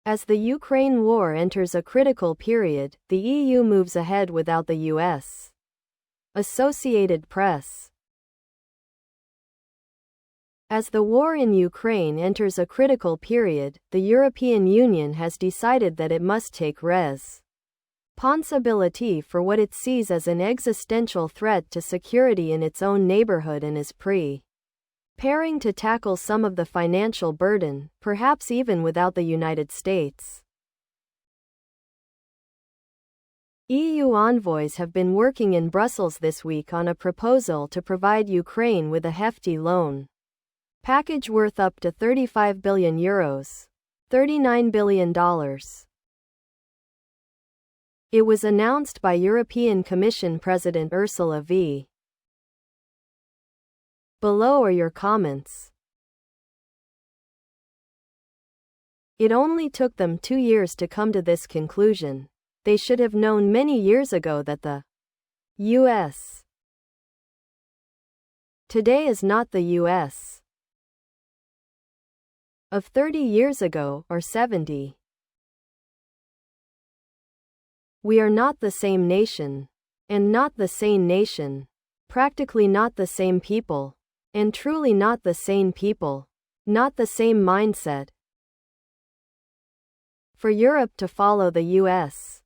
As the Ukraine war enters a critical period, the EU moves ahead without the US. Associated Press. As the war in Ukraine enters a critical period, the European Union has decided that it must take responsibility for what it sees as an existential threat to security in its own neighborhood and is preparing to tackle some of the financial burden, perhaps even without the United States. EU envoys have been working in Brussels this week on a proposal to provide Ukraine with a hefty loan package worth up to €35 billion, $39 billion. It was announced by European Commission President Ursula v. Below are your comments. It only took them 2 years to come to this conclusion. They should have known many years ago that the US today is not the US of 30 years ago, or 70. We are not the same nation. And not the same nation. Practically not the same people. And truly not the same people. Not the same mindset. For Europe to follow the US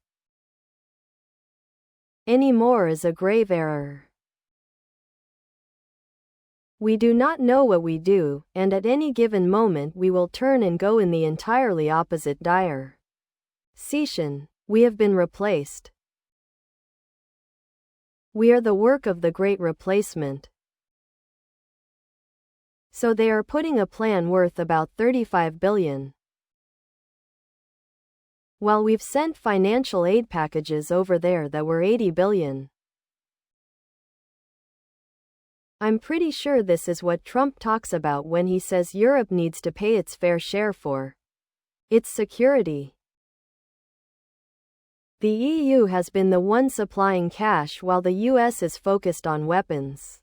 anymore is a grave error. We do not know what we do, and at any given moment we will turn and go in the entirely opposite direction. We have been replaced. We are the work of the Great Replacement. So they are putting a plan worth about $35 billion. While we've sent financial aid packages over there that were $80 billion. I'm pretty sure this is what Trump talks about when he says Europe needs to pay its fair share for its security. The EU has been the one supplying cash while the US is focused on weapons.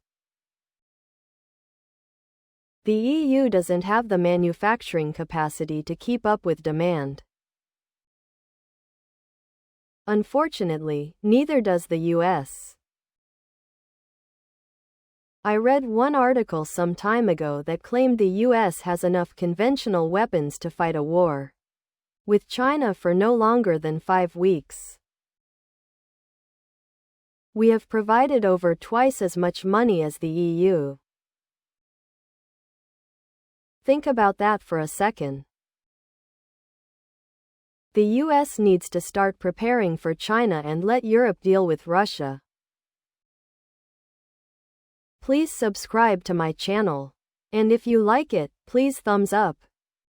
The EU doesn't have the manufacturing capacity to keep up with demand. Unfortunately, neither does the US. I read one article some time ago that claimed the US has enough conventional weapons to fight a war with China for no longer than 5 weeks. We have provided over twice as much money as the EU. Think about that for a second. The US needs to start preparing for China and let Europe deal with Russia. Please subscribe to my channel. And if you like it, please thumbs up.